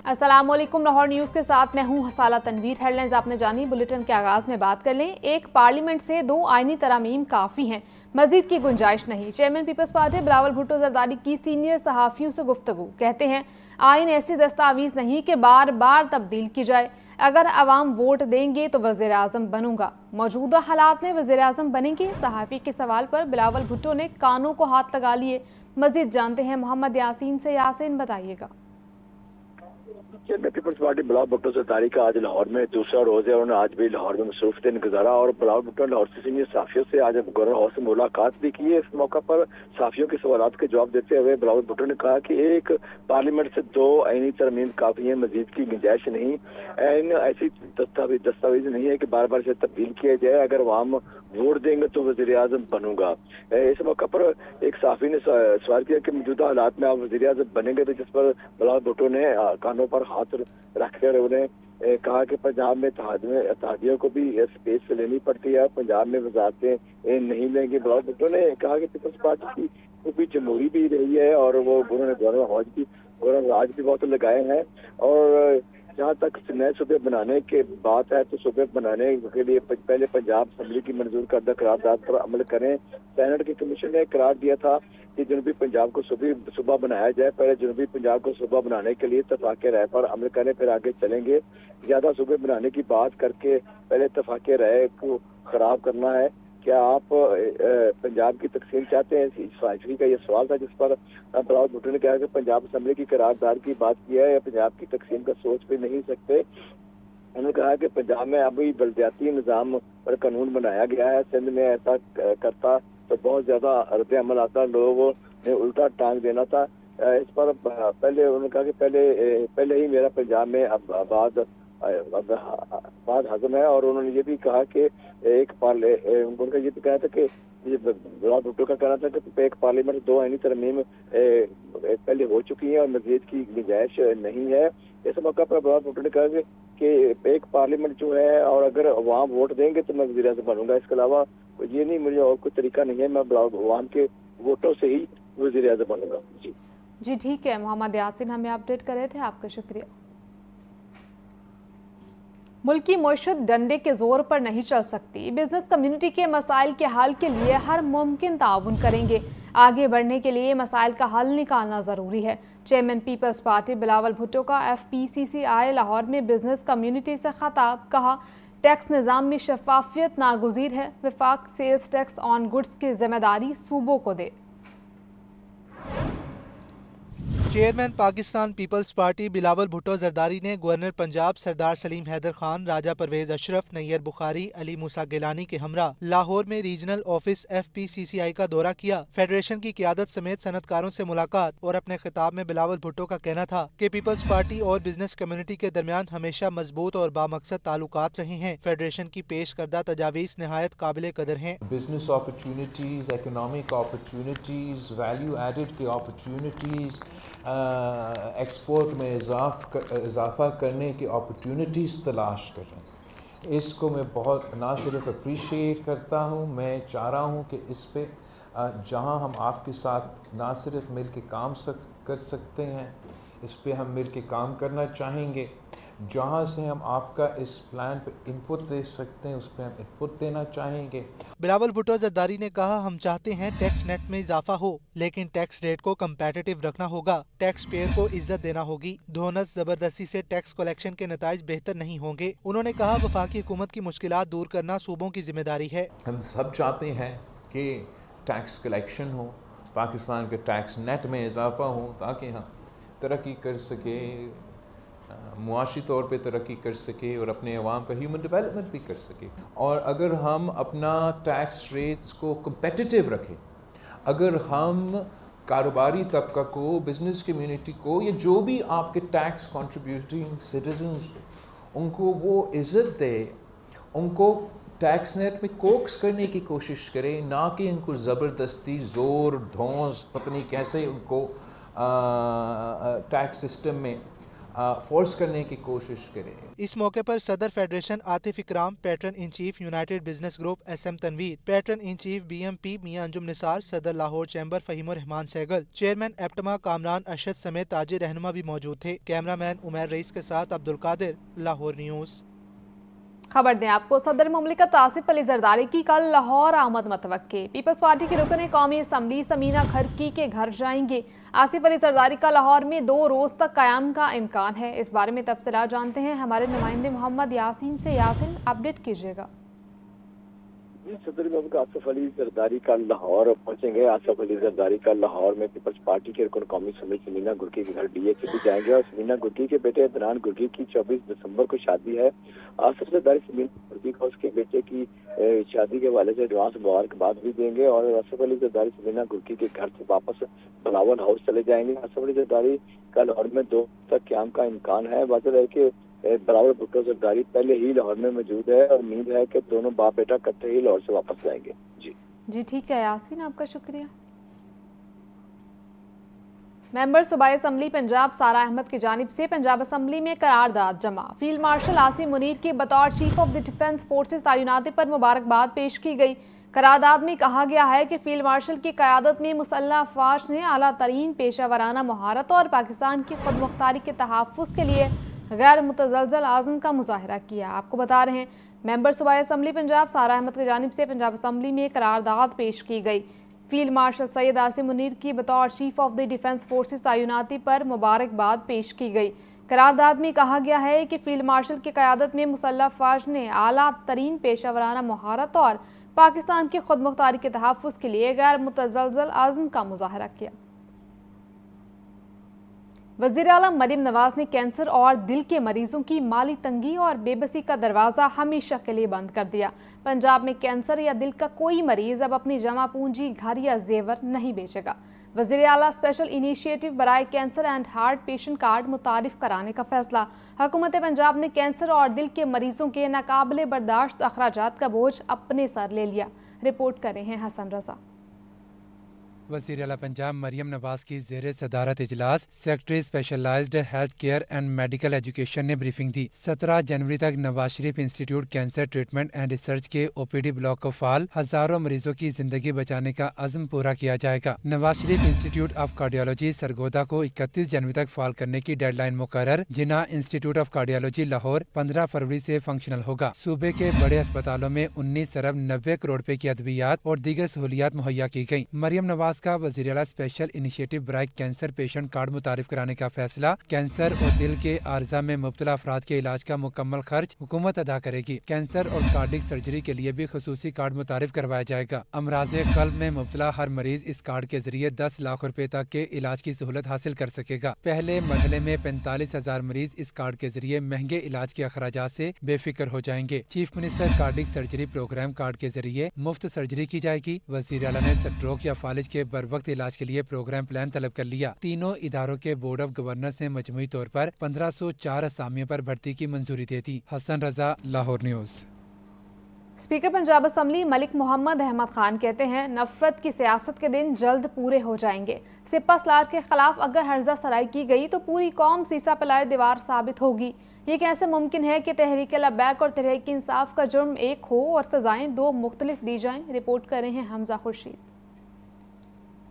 अस्सलाम वालेकुम। लाहौर न्यूज़ के साथ मैं हूं हसाला तनवीर। हेडलाइंस आपने जानी। बुलेटिन के आगाज़ में बात कर लें। एक पार्लियामेंट से 2 आईनी तरमीम काफ़ी हैं, मजीद की गुंजाइश नहीं। चेयरमैन पीपल्स पार्टी बिलावल भुट्टो जरदारी की सीनियर सहाफ़ियों से गुफ्तगू। कहते हैं आइन ऐसी दस्तावेज़ नहीं कि बार बार तब्दील की जाए। अगर अवाम वोट देंगे तो वज़ीर आज़म बनूंगा। मौजूदा हालात में वज़ीर आज़म बनेंगे? सहाफ़ी के सवाल पर बिलावल भुट्टो ने कानों को हाथ लगा लिए। मजीद जानते हैं मोहम्मद यासीन से। यासीन बताइएगा। चेयरमैन पीपल्स पार्टी बिलावल भुट्टो जरदारी का आज लाहौर में दूसरा रोज है। उन्होंने आज भी लाहौर में मसरूफ दिन गुजारा और बिलावल भुट्टो ने लाहौर से सीनियर सहाफियों से आज गवर्नर हाउस में मुलाकात भी की है। इस मौका पर सहाफियों के सवालात के जवाब देते हुए बिलावल भुट्टो ने कहा कि एक पार्लियामेंट से 2 आईनी तरमीम काफी है, मजीद की गुंजाइश नहीं। ऐसी दस्तावेज नहीं है कि बार बार इसे तब्दील किया जाए। अगर अवाम वोट देंगे तो वज़ीर आज़म बनूंगा। इस मौका पर एक सहाफी ने सवाल किया कि मौजूदा हालात में आप वज़ीर आज़म बनेंगे, तो जिस पर बिलावल भुट्टो ने कानों पर हाथ रखकर उन्हें कहा कि पंजाब में इत्तेहादियों को भी स्पेस लेनी पड़ती है, पंजाब में वजारतें नहीं लेंगे। बिलावल भुट्टो ने कहा कि पीपल्स पार्टी की वो भी जमहूरी भी रही है और वो उन्होंने गवर्नर राज भी बहुत लगाए हैं। और जहाँ तक नए सूबे बनाने के बात है तो सूबे बनाने के लिए पहले पंजाब असम्बली की मंजूर करदा करारदाद पर अमल करें। सेनेट की कमीशन ने करार दिया था कि जनूबी पंजाब को सूबा बनाया जाए। पहले जनूबी पंजाब को सूबा बनाने के लिए इत्तफाक़ राय पर अमल करें, फिर आगे चलेंगे। ज्यादा सूबे बनाने की बात करके पहले इत्तफाक़ राय को खराब करना है। क्या आप पंजाब की तकसीम चाहते हैं? सहाफ़ी का ये सवाल था, जिस पर बिलावल भुट्टो ने कहा कि पंजाब असम्बली की करारदाद की बात किया है, पंजाब की तकसीम का सोच भी नहीं सकते। उन्होंने कहा कि पंजाब में अभी बलदियाती निज़ाम पर कानून बनाया गया है, सिंध में ऐसा करता तो बहुत ज्यादा रद्द अमल आता, लोगों ने उल्टा टांग देना था। इस पर पहले उन्होंने कहा कि पहले ही मेरा पंजाब में आबाद हजम है। और उन्होंने ये भी कहा कि उनका ये भी कहा था कि बिलावल भुट्टो का कहना था कि एक पार्लियामेंट 2 आईनी तरमीम पहले हो चुकी है और मजीद की गुंजाइश नहीं है। इस मौका पर बिलावल भुट्टो ने कहा कि एक पार्लियामेंट जो है और अगर अवाम वोट देंगे तो मैं वज़ीर आज़म बनूंगा। इसके अलावा ये नहीं, मुझे और कोई तरीका नहीं है, मैं अवाम के वोटों से ही वज़ीर आज़म बनूंगा। जी ठीक है। मोहम्मद यासीन हमें अपडेट कर रहे थे, आपका शुक्रिया। मुल्क की मईशत डंडे के जोर पर नहीं चल सकती। बिजनेस कम्युनिटी के मसाइल के हल के लिए हर मुमकिन ताउन करेंगे। आगे बढ़ने के लिए मसाइल का हल निकालना ज़रूरी है। चेयरमैन पीपल्स पार्टी बिलावल भुट्टो का FPCCI लाहौर में बिजनेस कम्युनिटी से खिताब। कहा टैक्स निज़ाम में शफाफियत नागुज़ीर है। वफाक सेल्स टैक्स ऑन गुड्स की जिम्मेदारी सूबों को दे। Chairman Pakistan people's party Bilawal Bhutto Zardari ने गवर्नर पंजाब सरदार सलीम हैदर खान, राजा परवेज अशरफ, नैयर बुखारी, अली मूसा गिलानी के हमरा लाहौर में रीजनल ऑफिस FPCCI का दौरा किया। फेडरेशन की क़यादत समेत सनतकारों से मुलाकात। और अपने खिताब में बिलावल भुट्टो का कहना था कि पीपल्स पार्टी और बिजनेस कम्युनिटी के दरमियान हमेशा मजबूत और बामकसद ताल्लुकात रहे हैं। फेडरेशन की पेश करदा तजावीज़ नहायत काबिल कदर हैं। Business opportunities, economic opportunities, value added की अपॉर्चुनिटीज़, एक्सपोर्ट में इजाफ़ा करने की अपॉर्चुनिटीज़ तलाश कर रहे हैं। इसको मैं बहुत ना सिर्फ अप्रिशिएट करता हूँ, मैं चाह रहा हूँ कि इस पे जहाँ हम आपके साथ ना सिर्फ मिल के काम कर सकते हैं, इस पे हम मिल के काम करना चाहेंगे। जहाँ से हम आपका इस प्लान पे इनपुट दे सकते हैं, उस पर हम इनपुट देना चाहेंगे। बिलावल भुट्टो जरदारी ने कहा हम चाहते हैं टैक्स नेट में इजाफा हो, लेकिन टैक्स रेट को कम्पेटिटिव रखना होगा। टैक्स पेयर को इज्जत देना होगी। धोनस जबरदस्ती से टैक्स कलेक्शन के नताइज बेहतर नहीं होंगे। उन्होंने कहा वफाकी हुकूमत की मुश्किलात दूर करना सूबों की जिम्मेदारी है। हम सब चाहते हैं कि टैक्स कलेक्शन हो, पाकिस्तान के टैक्स नेट में इजाफा हो, ताकि हम तरक्की कर सके, मुआशी तौर पे तरक्की कर सके और अपने अवाम का ह्यूमन डेवलपमेंट भी कर सके। और अगर हम अपना टैक्स रेट्स को कम्पेटिटिव रखें, अगर हम कारोबारी तबका को, बिजनेस कम्युनिटी को, या जो भी आपके टैक्स कंट्रीब्यूटिंग सिटीजन्स, उनको वो इज़्ज़त दे, उनको टैक्स नेट में कोक्स करने की कोशिश करें, ना कि उनको ज़बरदस्ती ज़ोर धौंस पता नहीं कैसे उनको टैक्स सिस्टम में فورس کرنے کی کوشش کریں۔ اس موقع پر صدر federation Atif Ikram, pattern in chief United business group SM Tanveer, pattern in chief BMP میاں انجم نثار، صدر لاہور چیمبر فہیم الرحمان سہگل، چیئرمین ایپٹما کامران ارشد سمیت تاجر رہنما بھی موجود تھے۔ کیمرہ مین عمیر رئیس کے ساتھ عبدالقادر، لاہور نیوز۔ خبر دیں آپ کو، صدر مملکت آصف علی زرداری کی کل لاہور آمد متوقع۔ پیپلز پارٹی کے رکن قومی اسمبلی ثمینہ کھرکی کے گھر جائیں گے۔ آصف علی زرداری کا لاہور میں 2 روز تک قیام کا امکان ہے۔ اس بارے میں تفصیلات جانتے ہیں ہمارے نمائندے محمد یاسین سے۔ یاسین، اپڈیٹ کیجیے گا۔ صدر مملکت آصف علی زرداری کا لاہور پہنچیں گے۔ آصف علی زرداری کا لاہور میں پیپلز پارٹی کے رکن قومی اسمبلی ثمینہ گرکی کے گھر DHP جائیں گے اور ثمینہ گرکی کے بیٹے عدنان گرکی کی 24 دسمبر کو شادی ہے۔ آصف زرداری ثمینہ گرکی کو اس کے بیٹے کی شادی کے حوالے سے ایڈوانس مبارکباد بھی دیں گے اور آصف علی زرداری ثمینہ گرکی کے گھر سے واپس بلاول ہاؤس چلے جائیں گے۔ آصف علی زرداری کا لاہور میں 2 تک قیام کا امکان ہے۔ واضح ہے کہ بلاول بھٹو زرداری پہلے ہی لاہور میں موجود ہے اور امید ہے کہ دونوں باپ بیٹا اکٹھے ہی لاہور سے واپس جائیں گے۔ جی ٹھیک ہے یاسین، آپ کا شکریہ۔ ممبر صوبائی اسمبلی پنجاب سارہ احمد کی جانب سے پنجاب اسمبلی میں قرارداد جمع۔ فیلڈ مارشل عاصم منیر کی بطور chief of the defence forces تعیناتی پر مبارکباد پیش کی گئی۔ قرارداد میں کہا گیا ہے کہ فیلڈ مارشل کی قیادت میں مسلح افواج نے اعلیٰ ترین پیشہ ورانہ مہارت اور پاکستان کی خود مختاری کے تحفظ کے لیے غیر متزلزل عزم کا مظاہرہ کیا۔ آپ کو بتا رہے ہیں ممبر صوبائی اسمبلی پنجاب سارہ احمد کی جانب سے پنجاب اسمبلی میں قرارداد پیش کی گئی۔ فیلڈ مارشل سید عاصم منیر کی بطور chief of the defence forces تعیناتی پر مبارکباد پیش کی گئی۔ قرارداد میں کہا گیا ہے کہ فیلڈ مارشل کی قیادت میں مسلح افواج نے اعلیٰ ترین پیشہ ورانہ مہارت اور پاکستان کی خود مختاری کے تحفظ کے لیے غیر متزلزل عزم کا مظاہرہ کیا۔ وزیر اعلیٰ مریم نواز نے کینسر اور دل کے مریضوں کی مالی تنگی اور بے بسی کا دروازہ ہمیشہ کے لیے بند کر دیا۔ پنجاب میں کینسر یا دل کا کوئی مریض اب اپنی جمع پونجی، گھر یا زیور نہیں بیچے گا۔ وزیر اعلیٰ اسپیشل انیشیٹو برائے cancer and heart patient card متعارف کرانے کا فیصلہ۔ حکومت پنجاب نے کینسر اور دل کے مریضوں کے ناقابل برداشت اخراجات کا بوجھ اپنے سر لے لیا۔ رپورٹ کر رہے ہیں حسن رضا۔ وزیر اعلیٰ پنجاب مریم نواز کی زیر صدارت اجلاس secretary specialised health care and medical education نے بریفنگ دی۔ 17 جنوری تک Nawaz Sharif institute cancer treatment and research کے OPD بلاک کو فعال، ہزاروں مریضوں کی زندگی بچانے کا عزم پورا کیا جائے گا۔ نواز Sharif institute of cardiology Sargodha کو 31 جنوری تک فعال کرنے کی ڈیڈ لائن مقرر۔ جناح انسٹیٹیوٹ آف کارڈیالوجی لاہور 15 فروری سے فنکشنل ہوگا۔ صوبے کے بڑے اسپتالوں میں 19 ارب 90 کروڑ روپے کی ادویات اور دیگر سہولیات مہیا کی گئی۔ مریم نواز کا وزیر اعلیٰ اسپیشل انیشیٹو برائے کینسر پیشنٹ کارڈ متعارف کرانے کا فیصلہ۔ کینسر اور دل کے عارضہ میں مبتلا افراد کے علاج کا مکمل خرچ حکومت ادا کرے گی۔ کینسر اور کارڈک سرجری کے لیے بھی خصوصی کارڈ متعارف کروایا جائے گا۔ امراض قلب میں مبتلا ہر مریض اس کارڈ کے ذریعے 10 لاکھ روپے تک کے علاج کی سہولت حاصل کر سکے گا۔ پہلے مرحلے میں 45,000 مریض اس کارڈ کے ذریعے مہنگے علاج کے اخراجات سے بے فکر ہو جائیں گے۔ Chief minister cardiac surgery programme card کے ذریعے مفت سرجری کی جائے گی۔ وزیر اعلیٰ نے سٹروک یا فالج کے بروقت علاج کے لیے پروگرام پلان طلب کر لیا۔ تینوں اداروں کے بورڈ آف گورنرز نے مجموعی طور پر 1504 اسامیوں پر بھرتی کی منظوری دے دی۔ Hasan Raza, Lahore news. Speaker Punjab assembly Malik Muhammad Ahmad Khan کہتے ہیں نفرت کی سیاست کے دن جلد پورے ہو جائیں گے۔ سپہ سالار کے خلاف اگر ہرزہ سرائی کی گئی تو پوری قوم سیسا پلائے دیوار ثابت ہوگی۔ یہ کیسے ممکن ہے کہ تحریک لبیک اور تحریک انصاف کا جرم ایک ہو اور سزائیں 2 مختلف دی جائیں؟ رپورٹ کر رہے ہیں Hamza Khurshid.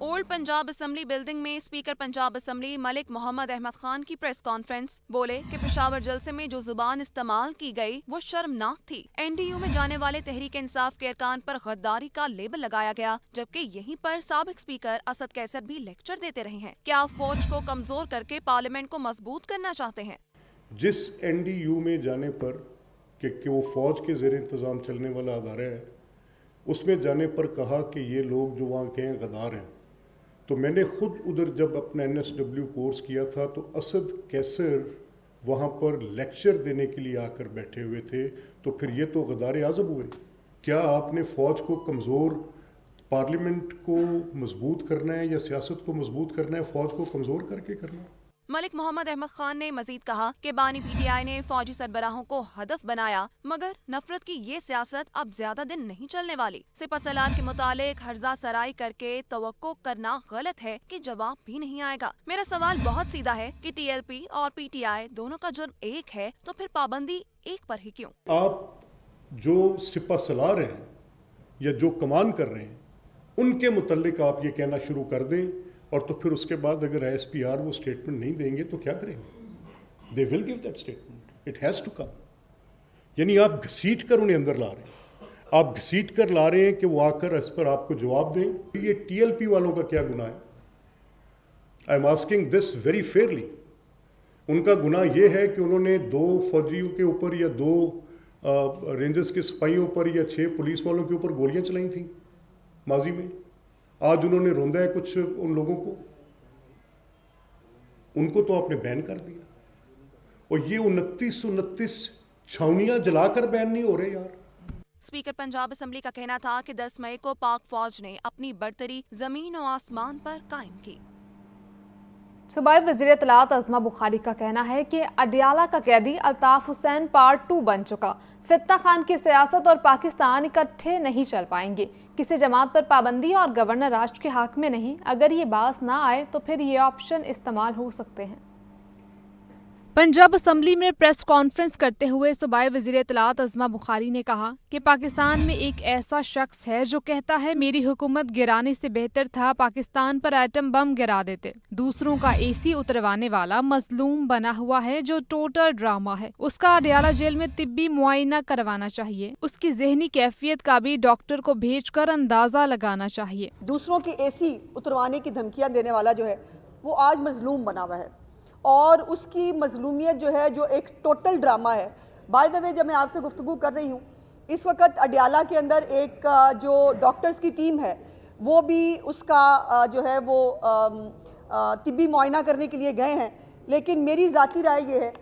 Old Punjab assembly building میں اسپیکر پنجاب اسمبلی ملک محمد احمد خان کی پریس کانفرنس، بولے کہ پشاور جلسے میں جو زبان استعمال کی گئی وہ شرمناک تھی۔ NDU میں جانے والے تحریک انصاف کے ارکان پر غداری کا لیبل لگایا گیا، جبکہ یہیں پر سابق اسپیکر اسد کیسر بھی لیکچر دیتے رہے ہیں۔ کیا آپ فوج کو کمزور کر کے پارلیمنٹ کو مضبوط کرنا چاہتے ہیں؟ جس NDU میں جانے پر کہ وہ فوج کے زیر انتظام چلنے والا ادارہ ہے، اس میں جانے پر کہا کہ یہ لوگ جو وہاں کے ہیں غدار ہیں، تو میں نے خود ادھر جب اپنا NSW کورس کیا تھا تو اسد کیسر وہاں پر لیکچر دینے کے لیے آ کر بیٹھے ہوئے تھے، تو پھر یہ تو غدار اعظم ہوئے۔ کیا آپ نے فوج کو کمزور، پارلیمنٹ کو مضبوط کرنا ہے یا سیاست کو مضبوط کرنا ہے؟ فوج کو کمزور کر کے کرنا ہے؟ मलिक मोहम्मद अहमद खान ने मजीद कहा कि बानी PTI ने फौजी सरबराहों को हदफ बनाया, मगर नफरत की ये सियासत अब ज्यादा दिन नहीं चलने वाली। सिपहसालार के मुतालिक हर्जा सराई करके तवक्को करना गलत है कि जवाब भी नहीं आएगा। मेरा सवाल बहुत सीधा है कि TLP और PTI दोनों का जुर्म एक है, तो फिर पाबंदी एक पर ही क्यों? आप जो सिपहसालार हैं या जो कमान कर रहे हैं उनके मुतल्लिक आप ये कहना शुरू कर दें, और तो फिर उसके बाद अगर ISPR वो स्टेटमेंट नहीं देंगे तो क्या करेंगे? They will give that statement, it has to come. यानी आप घसीट कर उन्हें अंदर ला रहे हैं, आप घसीट कर ला रहे हैं कि वो आकर इस पर आपको जवाब दें। ये TLP वालों का क्या गुनाह है? I am asking this very Fairlie. उनका गुनाह ये है कि उन्होंने 2 फौजियों के ऊपर या 2 रेंजर्स के सिपाहियों पर या 6 पुलिस वालों के ऊपर गोलियां चलाई थी माजी में। आज उन्होंने रोंदा है कुछ उन लोगों को, उनको तो आपने बैन कर दिया। और ये 29 छावनियां जलाकर बैन नहीं हो रहे यार। स्पीकर पंजाब असेंबली का कहना था कि 10 मई को पाक फौज ने अपनी बर्तरी जमीन और आसमान पर कायम की। सूबाई वज़ीर इत्तलात अज़मा बुखारी का कहना है कि अडियाला का कैदी अल्ताफ हुसैन पार्ट 2 बन चुका। फितना खान की सियासत और पाकिस्तान इकट्ठे नहीं चल पाएंगे। किसी जमात पर पाबंदी और गवर्नर राष्ट्र के हक में नहीं। अगर ये बात ना आए तो फिर ये ऑप्शन इस्तेमाल हो सकते हैं। पंजाब असम्बली में प्रेस कॉन्फ्रेंस करते हुए सूबाई वज़ीर इत्तलात अज़मा बुखारी ने कहा कि पाकिस्तान में एक ऐसा शख्स है जो कहता है मेरी हुकूमत गिराने से बेहतर था पाकिस्तान पर एटम बम गिरा देते। दूसरों का AC उतरवाने वाला मजलूम बना हुआ है जो टोटल ड्रामा है। उसका अडियाला जेल में तिब्बी मुआयना करवाना चाहिए। उसकी ज़हनी कैफियत का भी डॉक्टर को भेजकर अंदाजा लगाना चाहिए। दूसरों की AC उतरवाने की धमकियां देने वाला जो है वो आज मजलूम बना हुआ है, और उसकी मजलूमियत जो है जो एक टोटल ड्रामा है। बाय द वे, जब मैं आपसे गुफ्तगू कर रही हूँ इस वक्त अडियाला के अंदर एक जो डॉक्टर्स की टीम है वो भी उसका जो है वो तिब्बी मुआयना करने के लिए गए हैं। लेकिन मेरी ज़ाती राय ये है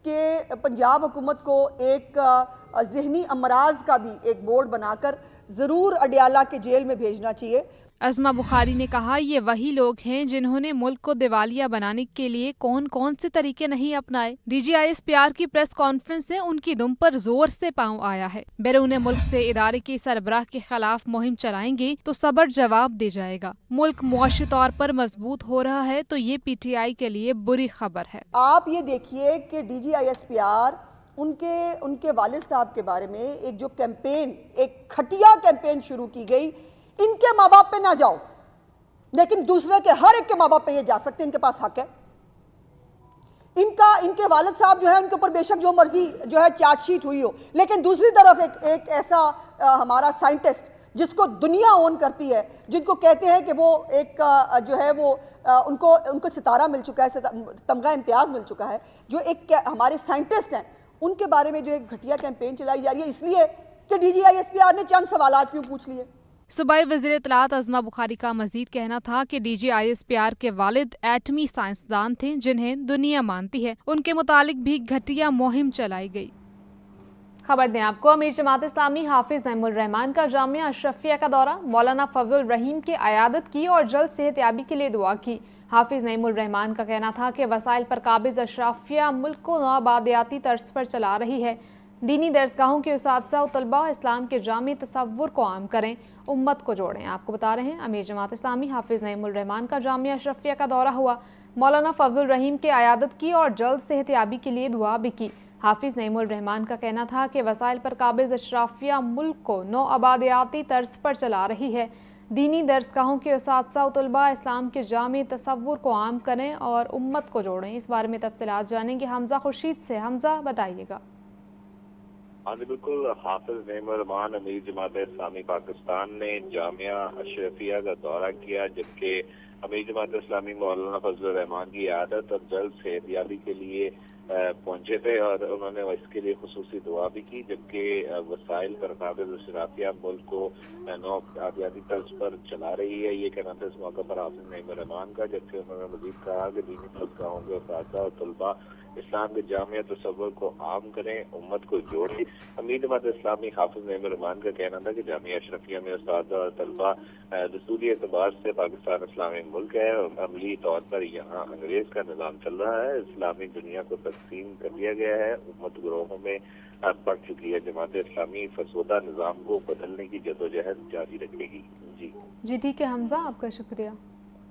कि पंजाब हुकूमत को एक ज़हनी अमराज का भी एक बोर्ड बनाकर ज़रूर अडियाला के जेल में भेजना चाहिए। अज़मा बुखारी ने कहा ये वही लोग हैं जिन्होंने मुल्क को दिवालिया बनाने के लिए कौन कौन से तरीके नहीं अपनाए। DG ISPR की प्रेस कॉन्फ्रेंस से उनकी दुम पर जोर से पांव आया है। बैरून मुल्क से इदारे के सरबराह के खिलाफ मुहिम चलाएंगे तो सबर जवाब दे जाएगा। मुल्क मुआशी तौर पर मजबूत हो रहा है तो ये PTI के लिए बुरी खबर है। आप ये देखिए कि DG ISPR उनके वालिद साहब के बारे में एक जो कैंपेन, एक खटिया कैंपेन शुरू की गई, इनके माँ बाप पे ना जाओ लेकिन दूसरे के हर एक के माँ बाप पे ये जा सकते हैं, इनके पास हक है। इनके वालिद साहब जो है उनके ऊपर बेशक जो मर्जी जो है चार्जशीट हुई हो, लेकिन दूसरी तरफ एक ऐसा हमारा साइंटिस्ट जिसको दुनिया ओन करती है, जिनको कहते हैं कि वो एक जो है वो उनको सितारा मिल चुका है, तमगा इम्तियाज मिल चुका है, जो एक हमारे साइंटिस्ट हैं, उनके बारे में जो एक घटिया कैंपेन चलाई जा रही है इसलिए कि DG ISPR ने चंद सवालात क्यों पूछ लिए। सूबाई वज़ीर इत्तलात अज़मा बुखारी का मजीद कहना था कि DG ISPR के वालिद एटमी साइंसदान थे जिन्हें दुनिया मानती है। उनके मुतालिक भी घटिया मुहिम चलाई गई। खबर दें आपको, अमीर जमात इस्लामी हाफिज नईमुल रहमान का जामिया अशरफिया का दौरा। मौलाना फजल रहीम की अयादत की और जल्द सेहतयाबी के लिए दुआ की। हाफिज नईमुल रहमान का कहना था कि वसाइल पर काबिज अशरफिया मुल्क को नौआबादियाती तर्ज पर चला रही है। दीनी दरसगाहों के उसातिज़ा और तलबा इस्लाम के जामी तसव्वुर को आम करें, उम्मत को जोड़ें। आपको बता रहे हैं अमीर जमात इस्लामी हाफिज नईमुल रहमान का जामिया अशरफिया का दौरा हुआ। मौलाना फजल रहीम की अयादत की और जल्द सेहतयाबी के लिए दुआ भी की। हाफिज नईमुल रहमान का कहना था कि वसाइल पर काबिज अशरफिया मुल्क को नौआबादियाती तर्ज पर चला रही है। दीनी दरसगाहों के उसातिज़ा और तलबा इस्लाम के जामी तसव्वुर को आम करें और उम्मत को जोड़ें। इस बारे में तफसीलात जानेंगे हमजा खुर्शीद से। हमजा, बताइएगा। हाँ जी बिल्कुल, हाफिज नईमुल रहमान अमीर जमात इस्लामी पाकिस्तान ने जामिया अशरफिया का दौरा किया, जबकि अमीर जमात इस्लामी मौलाना फजल रहमान की आदत और जल्द सेहतयाबी के लिए पहुंचे थे और उन्होंने इसके लिए खुसूसी दुआ भी की। जबकि वसाइल पर काबिज अशरफिया मुल्क को नौआबादियाती तर्ज पर चला रही है, ये कहना था इस मौके पर हाफिज नईमुल रहमान का। जबकि उन्होंने मजीद कहा कि दीनी दरसगाहों के उस्ताद और तलबा اسلام کے جامع تصور کو عام کریں، امت کو جوڑیں۔ امیر جماعت اسلامی حافظ نعیم الرحمان کا کہنا تھا کہ جامعہ اشرفیہ میں اساتذہ اور طلبہ دستوری اعتبار سے پاکستان اسلامی ملک ہے، عملی طور پر یہاں انگریز کا نظام چل رہا ہے، اسلامی دنیا کو تقسیم کر دیا گیا ہے، امت گروہوں میں بڑھ چکی ہے۔ جماعت اسلامی فرسودہ نظام کو بدلنے کی جدوجہد جاری رکھے گی۔ جی ٹھیک ہے حمزہ، آپ کا شکریہ۔